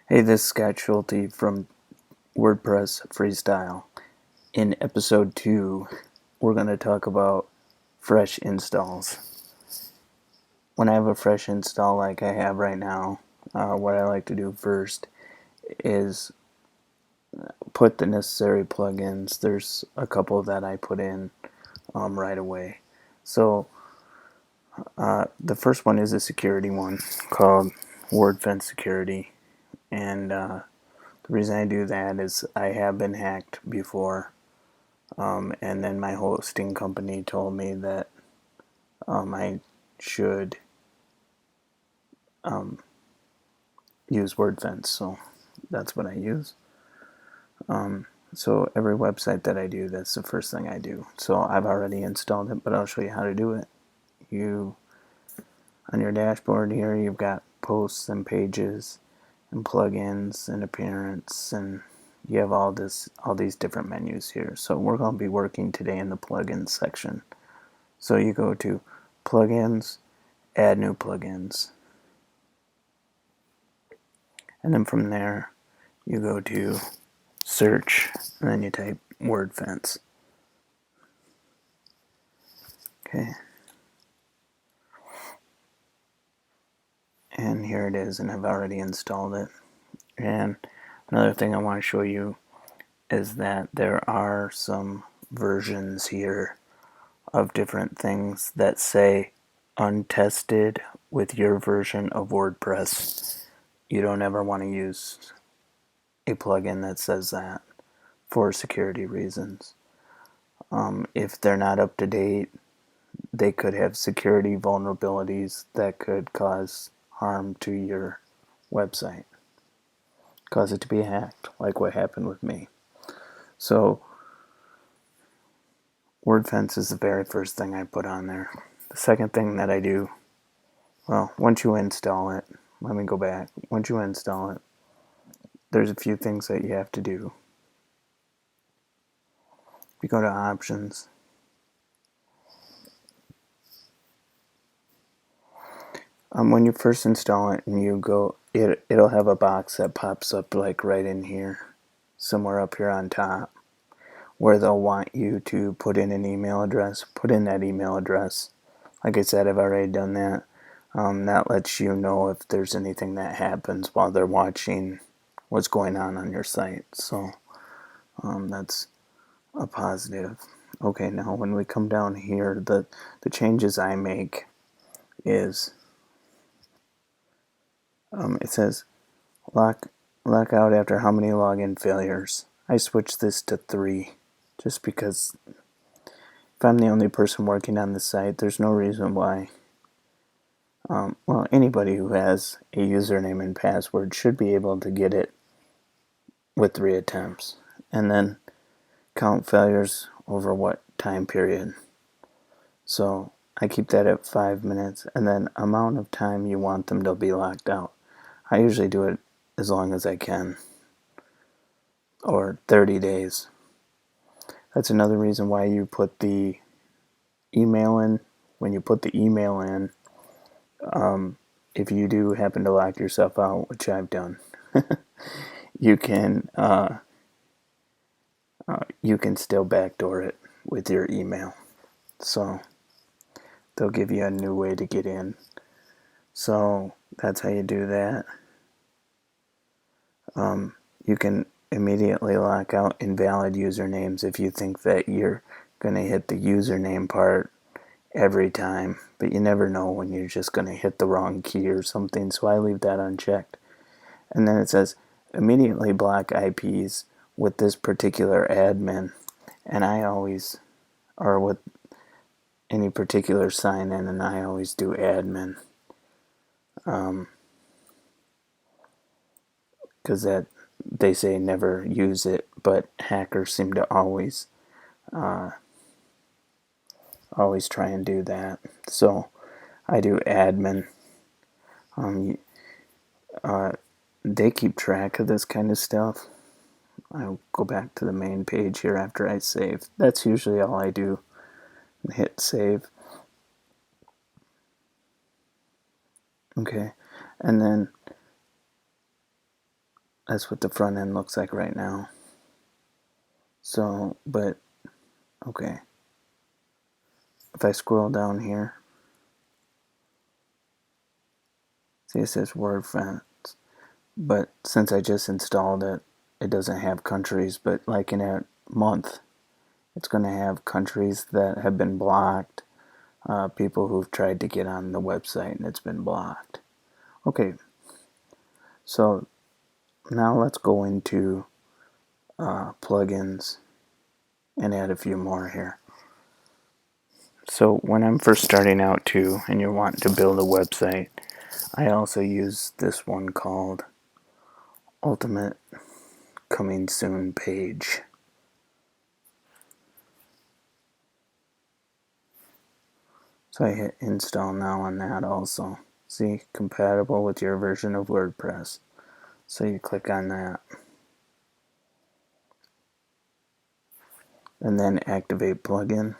Hey, this is Scott Schulte from WordPress Freestyle. In episode 2, we're going to talk about fresh installs. When I have a fresh install like I have right now, what I like to do first is put the necessary plugins. There's a couple that I put in right away. So the first one is a security one called Wordfence Security, and the reason I do that is I have been hacked before. And then my hosting company told me that I should use Wordfence, so that's what I use. So every website that I do, that's the first thing I do. So I've already installed it, but I'll show you how to do it. On your dashboard here, you've got posts and pages and plugins and appearance, and you have all these different menus here. So we're going to be working today in the plugins section. So you go to plugins, add new plugins, and then from there you go to search, and then you type Wordfence. Okay, and here it is, and I've already installed it. And another thing I want to show you is that there are some versions here of different things that say untested with your version of WordPress. You don't ever want to use a plugin that says that for security reasons. If they're not up to date, they could have security vulnerabilities that could cause harm to your website, cause it to be hacked, like what happened with me. So Wordfence is the very first thing I put on there. The second thing that I do, well, once you install it, let me go back. Once you install it, there's a few things that you have to do. You go to options, when you first install it and you go, it'll have a box that pops up like right in here, somewhere up here on top, where they'll want you to put in an email address. Put in that email address. Like I said, I've already done that. That lets you know if there's anything that happens while they're watching what's going on your site. So that's a positive. Okay, now when we come down here, the changes I make is it says lock out after how many login failures. I switched this to 3 just because if I'm the only person working on the site, there's no reason why. Well, anybody who has a username and password should be able to get it with 3 attempts. And then count failures over what time period. So I keep that at 5 minutes, and then amount of time you want them to be locked out. I usually do it as long as I can, or 30 days. That's another reason why you put the email in. When you put the email in, if you do happen to lock yourself out, which I've done, you can still backdoor it with your email. So they'll give you a new way to get in. So that's how you do that. You can immediately lock out invalid usernames if you think that you're going to hit the username part every time, but you never know when you're just going to hit the wrong key or something, so I leave that unchecked. And then it says immediately block IPs with this particular admin, and I always, or with any particular sign in, and I always do admin, because that they say never use it, but hackers seem to always try and do that. So I do admin. They keep track of this kind of stuff. I'll go back to the main page here after I save. That's usually all I do. Hit save. Okay, and then That's what the front end looks like right now. So, but, okay. If I scroll down here, see it says Wordfence. But since I just installed it, it doesn't have countries, but like in a month, it's going to have countries that have been blocked, people who've tried to get on the website and it's been blocked. Okay, so now let's go into plugins and add a few more here. So when I'm first starting out too, and you're wanting to build a website, I also use this one called Ultimate Coming Soon Page. So I hit install now on that also. See, compatible with your version of WordPress. So you click on that. And then activate plugin.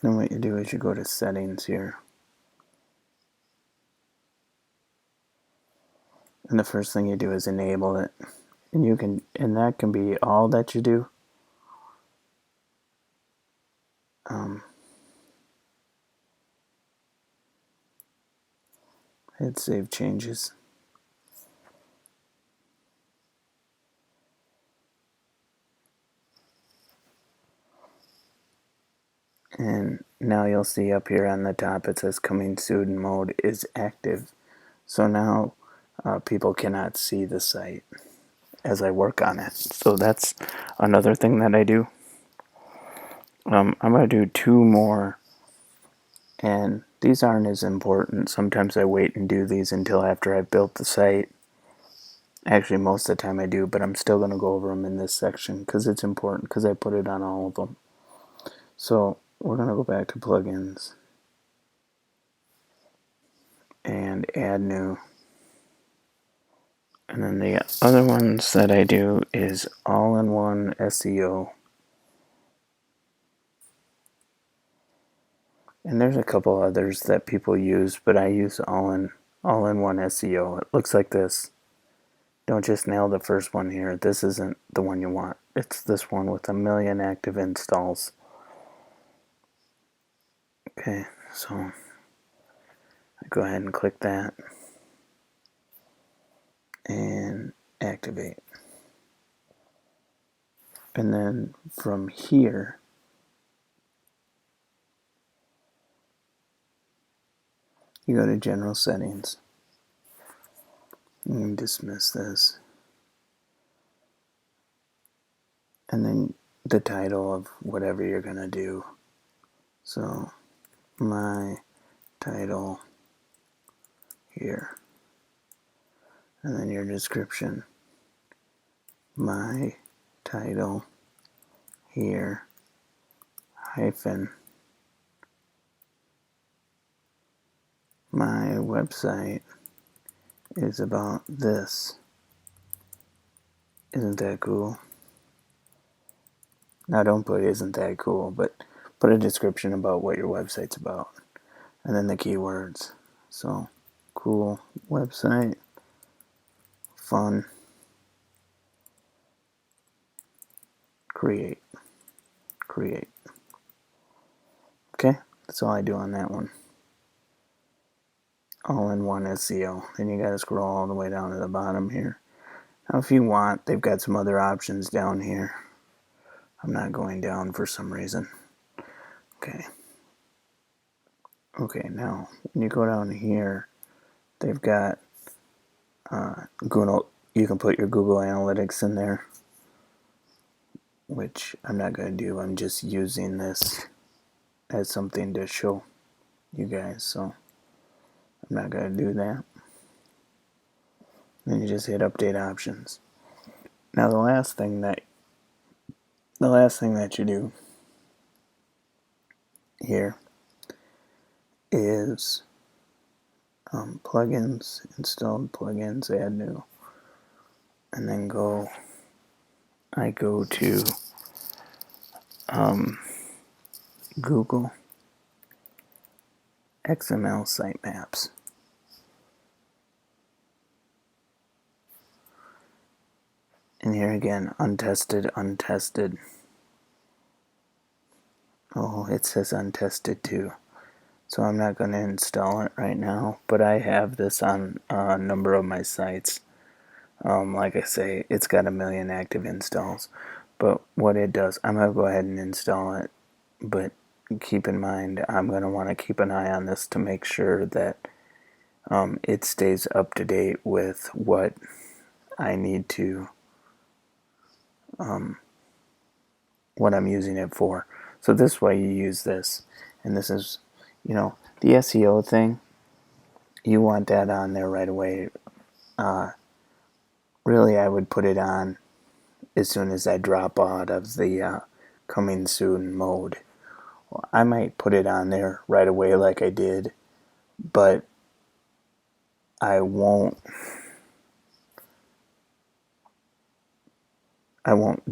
Then what you do is you go to settings here. And the first thing you do is enable it. And that can be all that you do. Hit save changes. And now you'll see up here on the top it says coming soon mode is active. So now people cannot see the site as I work on it. So that's another thing that I do. I'm going to do two more, and these aren't as important. Sometimes I wait and do these until after I've built the site. Actually, most of the time I do, but I'm still going to go over them in this section because it's important because I put it on all of them. So we're going to go back to plugins and add new. And then the other ones that I do is All-in-one-SEO. And there's a couple others that people use, but I use All-in-one-SEO. It looks like this. Don't just nail the first one here. This isn't the one you want. It's this one with 1 million active installs. Okay, so I go ahead and click that and activate. And then from here, you go to general settings. You can dismiss this. And then the title of whatever you're going to do. So my title here. And then your description. My title here hyphen my website is about this. Isn't that cool? Now don't put isn't that cool, but put a description about what your website's about. And then the keywords. So, cool website, fun, create. Okay, that's all I do on that one. All-in-one SEO. Then you gotta scroll all the way down to the bottom here. Now if you want, they've got some other options down here. I'm not going down for some reason. Okay, now when you go down here, they've got Google. You can put your Google Analytics in there, which I'm not going to do. I'm just using this as something to show you guys, so I'm not going to do that. Then you just hit update options. Now the last thing that you do here is plugins, installed plugins, add new, and then I go to Google XML sitemaps. And here again, untested, untested. Oh, it says untested too. So I'm not going to install it right now, but I have this on a number of my sites. Like I say, it's got 1 million active installs. But what it does, I'm going to go ahead and install it. But keep in mind, I'm going to want to keep an eye on this to make sure that it stays up to date with what I need to, what I'm using it for. So this way you use this. And this is, the SEO thing, you want that on there right away. Really, I would put it on as soon as I drop out of the coming soon mode. Well, I might put it on there right away like I did, but I won't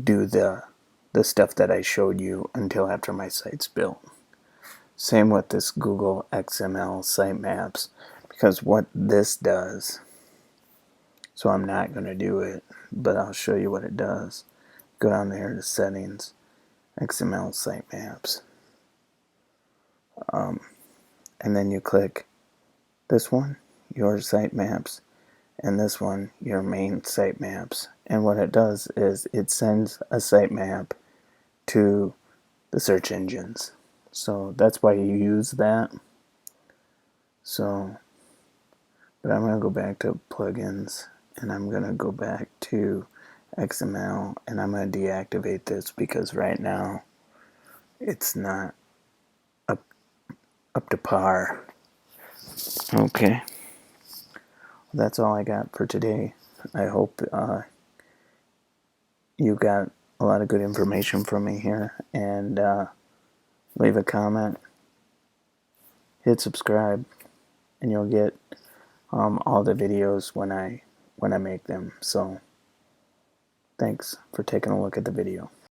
do the stuff that I showed you until after my site's built. Same with this Google XML sitemaps, because what this does, so I'm not going to do it, but I'll show you what it does. Go down there to settings, XML sitemaps, and then you click this one, your sitemaps, and this one, your main sitemaps. And what it does is it sends a sitemap to the search engines. So that's why you use that. So, but I'm going to go back to plugins, and I'm going to go back to XML, and I'm going to deactivate this because right now it's not up to par. Okay, that's all I got for today. I hope you got a lot of good information from me here, and leave a comment, hit subscribe, and you'll get all the videos when I make them. So thanks for taking a look at the video.